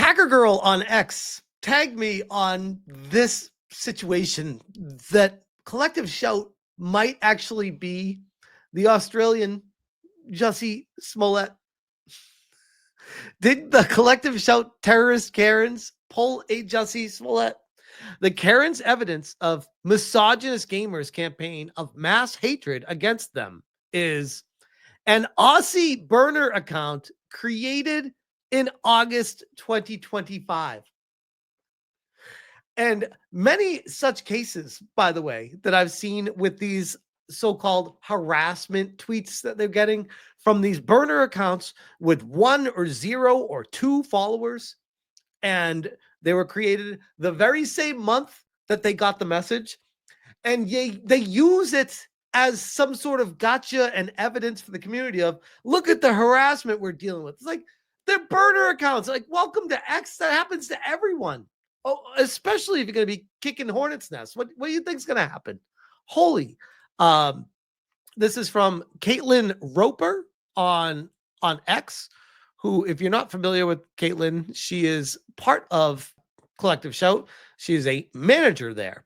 Packer Girl on X tagged me on this situation that Collective Shout might actually be the Australian Jussie Smollett. Did the Collective Shout terrorist Karens pull a Jussie Smollett? The Karens' evidence of misogynist gamers' campaign of mass hatred against them is an Aussie burner account created in August 2025. And many such cases, by the way, that I've seen with these so-called harassment tweets that they're getting from these burner accounts with 1 or 0 or 2 followers. And they were created the very same month that they got the message. And they use it as some sort of gotcha and evidence for the community of, look at the harassment we're dealing with. It's like, they're burner accounts. Like, welcome to X. That happens to everyone. Oh, especially if you're going to be kicking hornets' nests. What do you think is going to happen? Holy. This is from Caitlin Roper on X, who, if you're not familiar with Caitlin, she is part of Collective Shout. She is a manager there.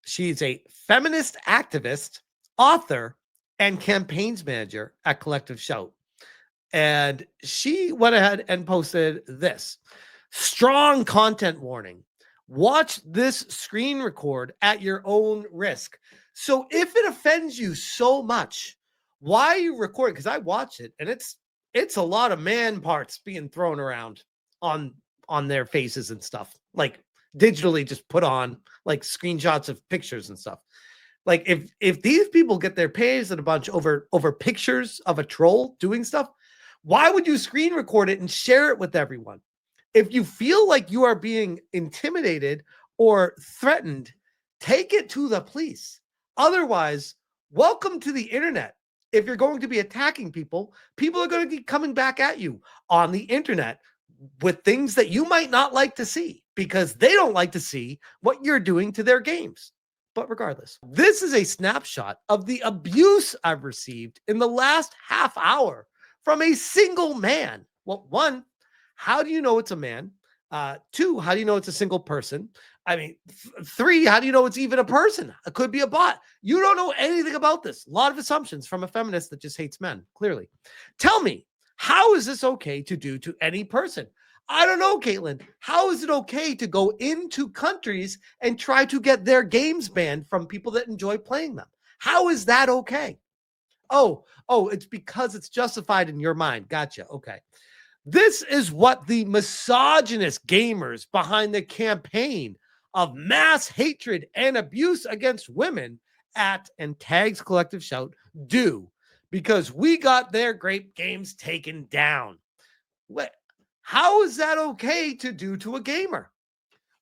She's a feminist activist, author, and campaigns manager at Collective Shout. And she went ahead and posted this. Strong content warning. Watch this screen record at your own risk. So if it offends you so much, why are you recording? Because I watch it, and it's a lot of man parts being thrown around on their faces and stuff, like digitally just put on, like screenshots of pictures and stuff. Like if these people get their pays at a bunch over pictures of a troll doing stuff, why would you screen record it and share it with everyone? If you feel like you are being intimidated or threatened, take it to the police. Otherwise, welcome to the internet. If you're going to be attacking people, people are going to be coming back at you on the internet with things that you might not like to see because they don't like to see what you're doing to their games. But regardless, this is a snapshot of the abuse I've received in the last half hour from a single man. Well, 1, how do you know it's a man? 2, how do you know it's a single person? I mean, 3, how do you know it's even a person? It could be a bot. You don't know anything about this. A lot of assumptions from a feminist that just hates men, clearly. Tell me, how is this okay to do to any person? I don't know, Caitlin. How is it okay to go into countries and try to get their games banned from people that enjoy playing them? How is that okay? Oh, it's because it's justified in your mind. Gotcha. Okay. This is what the misogynist gamers behind the campaign of mass hatred and abuse against women at and tags Collective Shout do, because we got their great games taken down. How is that okay to do to a gamer?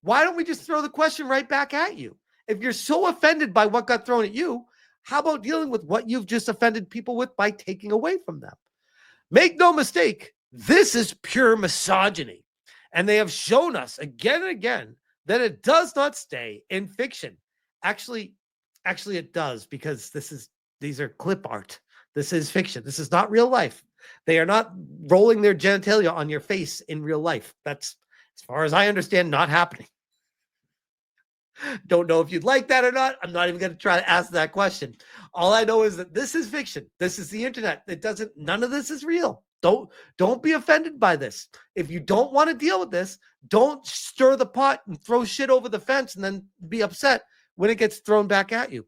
Why don't we just throw the question right back at you? If you're so offended by what got thrown at you, how about dealing with what you've just offended people with by taking away from them? Make no mistake, this is pure misogyny. And they have shown us again and again that it does not stay in fiction. Actually, it does, because these are clip art. This is fiction. This is not real life. They are not rolling their genitalia on your face in real life. That's, as far as I understand, not happening. Don't know if you'd like that or not. I'm not even going to try to ask that question. All I know is that this is fiction. This is the internet. None of this is real. Don't be offended by this. If you don't want to deal with this, don't stir the pot and throw shit over the fence and then be upset when it gets thrown back at you.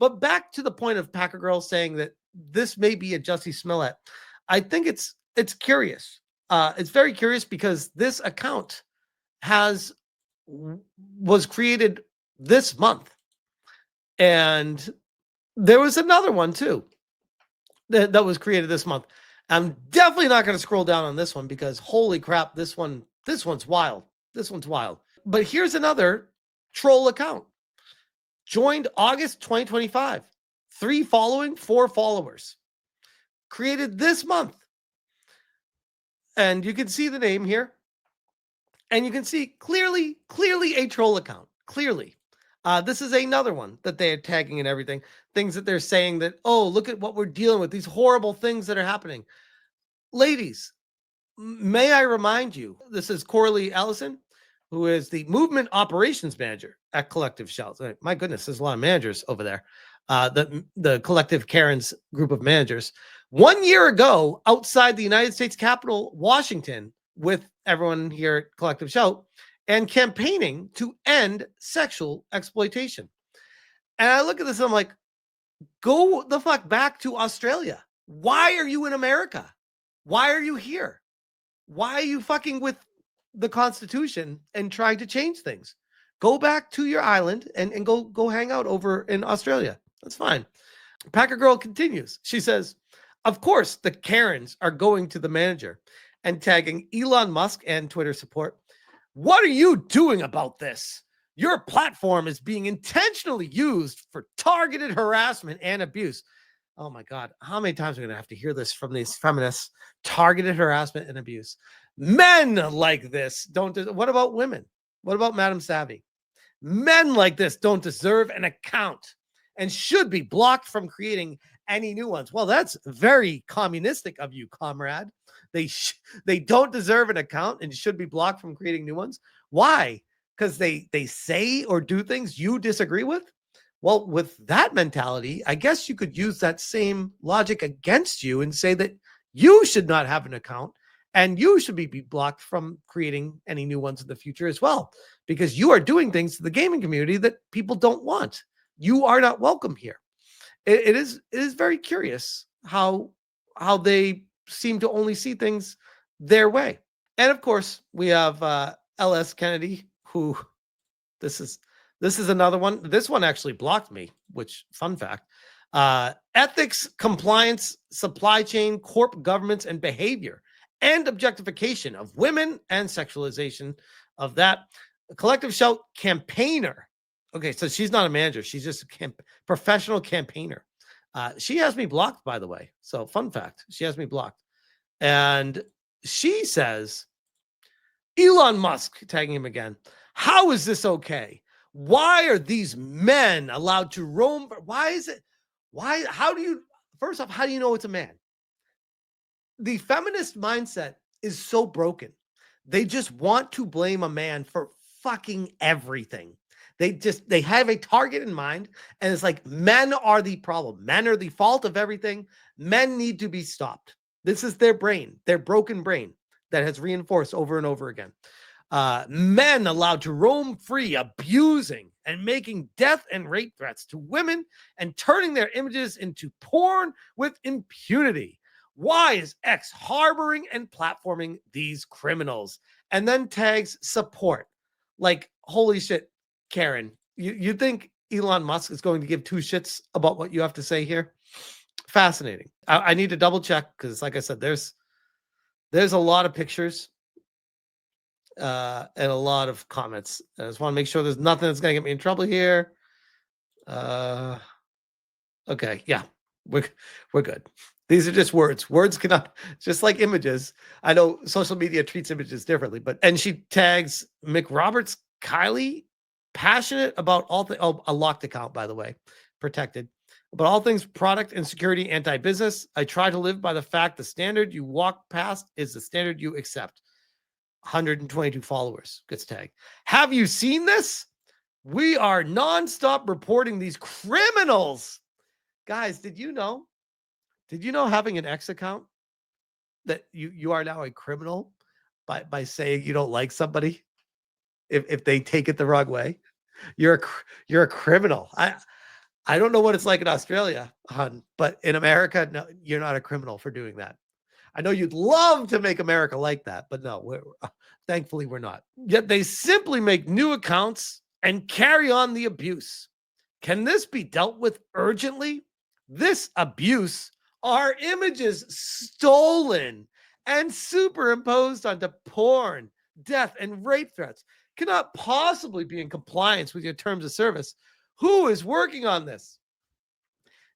But back to the point of Packer Girl saying that this may be a Jussie Smollett. I think it's curious. It's very curious because this account was created this month, and there was another one too that was created this month. I'm definitely not going to scroll down on this one because holy crap, this one's wild. This one's wild. But here's another troll account. Joined August 2025. 3 following, 4 followers. Created this month. And you can see the name here. And you can see clearly a troll account. Clearly. This is another one that they are tagging and everything. Things that they're saying that, oh, look at what we're dealing with. These horrible things that are happening. Ladies, May I remind you, this is Corley Ellison, who is the movement operations manager at Collective Shouts. My goodness, there's a lot of managers over there. The Collective Karen's group of managers. 1 year ago, outside the United States Capitol, Washington, with everyone here at Collective Shout, and campaigning to end sexual exploitation. And I look at this and I'm like, go the fuck back to Australia. Why are you in America? Why are you here? Why are you fucking with the Constitution and trying to change things? Go back to your island and go hang out over in Australia. That's fine. Packer Girl continues. She says, of course, the Karens are going to the manager and tagging Elon Musk and Twitter support. What are you doing about this? Your platform is being intentionally used for targeted harassment and abuse. Oh my God. How many times are we going to have to hear this from these feminists? Targeted harassment and abuse. Men like this don't. What about women? What about Madam Savvy? Men like this don't deserve an account and should be blocked from creating any new ones. Well, that's very communistic of you, comrade. They don't deserve an account and should be blocked from creating new ones. Why? Because they say or do things you disagree with? Well, with that mentality, I guess you could use that same logic against you and say that you should not have an account and you should be blocked from creating any new ones in the future as well, because you are doing things to the gaming community that people don't want. You are not welcome here. It is very curious how they seem to only see things their way. And of course, we have LS Kennedy, who this is another one. This one actually blocked me, which, fun fact. Ethics, compliance, supply chain, corp governments, and behavior, and objectification of women and sexualization of that. A Collective Shout campaigner. Okay, so she's not a manager. She's just a professional campaigner. She has me blocked, by the way. So, fun fact, she has me blocked. And she says, Elon Musk, tagging him again, how is this okay? Why are these men allowed to roam? Why is it? Why? How do you, first off, how do you know it's a man? The feminist mindset is so broken. They just want to blame a man for fucking everything. They have a target in mind, and it's like men are the problem. Men are the fault of everything. Men need to be stopped. This is their brain, their broken brain that has reinforced over and over again. Men allowed to roam free, abusing and making death and rape threats to women and turning their images into porn with impunity. Why is X harboring and platforming these criminals? And then tags support. Like, holy shit, Karen, you think Elon Musk is going to give two shits about what you have to say here? Fascinating. I need to double check because, like I said, there's a lot of pictures and a lot of comments. I just want to make sure there's nothing that's going to get me in trouble here. Okay, yeah, we're good. These are just words. Words cannot, just like images. I know social media treats images differently, and she tags McRoberts Kylie, passionate about all things. Oh, a locked account, by the way, protected. But all things product and security, anti-business. I try to live by the fact the standard you walk past is the standard you accept. 122 followers gets tagged. Have you seen this? We are nonstop reporting these criminals. Guys, did you know having an X account that you are now a criminal by saying you don't like somebody if they take it the wrong way? You're a criminal. I don't know what it's like in Australia, hon, but in America, no, you're not a criminal for doing that. I know you'd love to make America like that, but no, thankfully we're not. Yet they simply make new accounts and carry on the abuse. Can this be dealt with urgently? This abuse are images stolen and superimposed onto porn, death, and rape threats. Cannot possibly be in compliance with your terms of service. Who is working on this?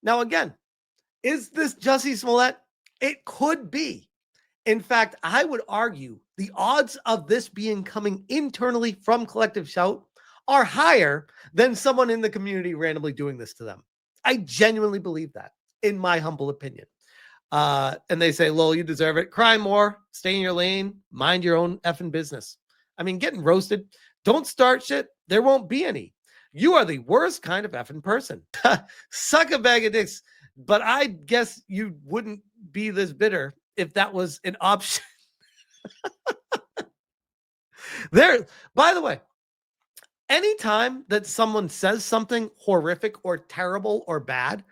Now, again, is this Jussie Smollet? It could be. In fact, I would argue the odds of this being coming internally from Collective Shout are higher than someone in the community randomly doing this to them. I genuinely believe that, in my humble opinion. And they say, lol, you deserve it. Cry more, stay in your lane, mind your own effing business. I mean, getting roasted. Don't start shit. There won't be any. You are the worst kind of effing person. Suck a bag of dicks. But I guess you wouldn't be this bitter if that was an option. There, by the way, anytime that someone says something horrific or terrible or bad,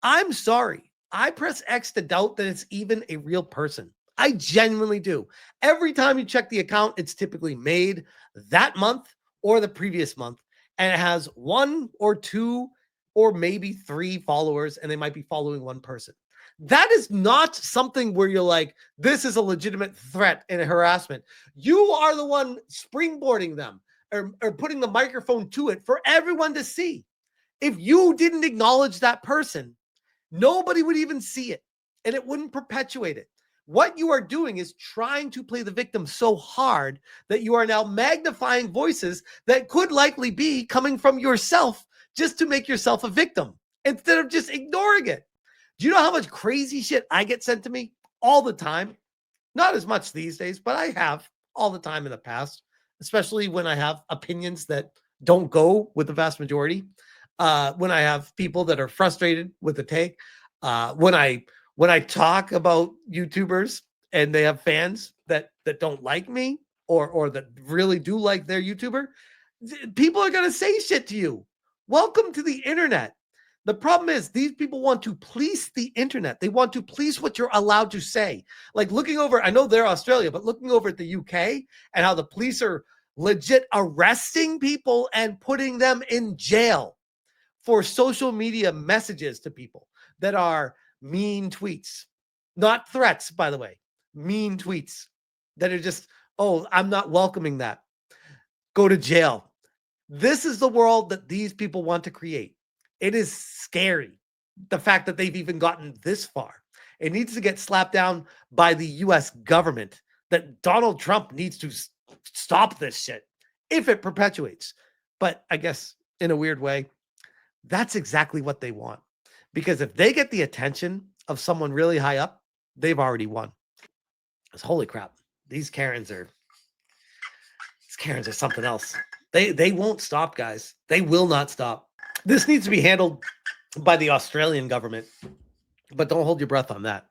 I'm sorry. I press X to doubt that it's even a real person. I genuinely do. Every time you check the account, it's typically made that month or the previous month, and it has 1 or 2 or maybe 3 followers, and they might be following one person. That is not something where you're like, this is a legitimate threat and a harassment. You are the one springboarding them or putting the microphone to it for everyone to see. If you didn't acknowledge that person, nobody would even see it, and it wouldn't perpetuate it. What you are doing is trying to play the victim so hard that you are now magnifying voices that could likely be coming from yourself just to make yourself a victim instead of just ignoring it. Do you know how much crazy shit I get sent to me all the time? Not as much these days, but I have all the time in the past, especially when I have opinions that don't go with the vast majority. When I have people that are frustrated with the take, when I talk about YouTubers and they have fans that don't like me or that really do like their YouTuber, people are gonna say shit to you. Welcome to the internet. The problem is these people want to police the internet. They want to police what you're allowed to say. Like looking over, I know they're Australia, but looking over at the UK and how the police are legit arresting people and putting them in jail for social media messages to people that are mean tweets, not threats, by the way, mean tweets that are just, oh, I'm not welcoming that. Go to jail. This is the world that these people want to create. It is scary, the fact that they've even gotten this far. It needs to get slapped down by the US government that Donald Trump needs to stop this shit if it perpetuates. But I guess in a weird way, that's exactly what they want. Because if they get the attention of someone really high up, they've already won. It's holy crap. These Karens are something else. They won't stop, guys. They will not stop. This needs to be handled by the Australian government, but don't hold your breath on that.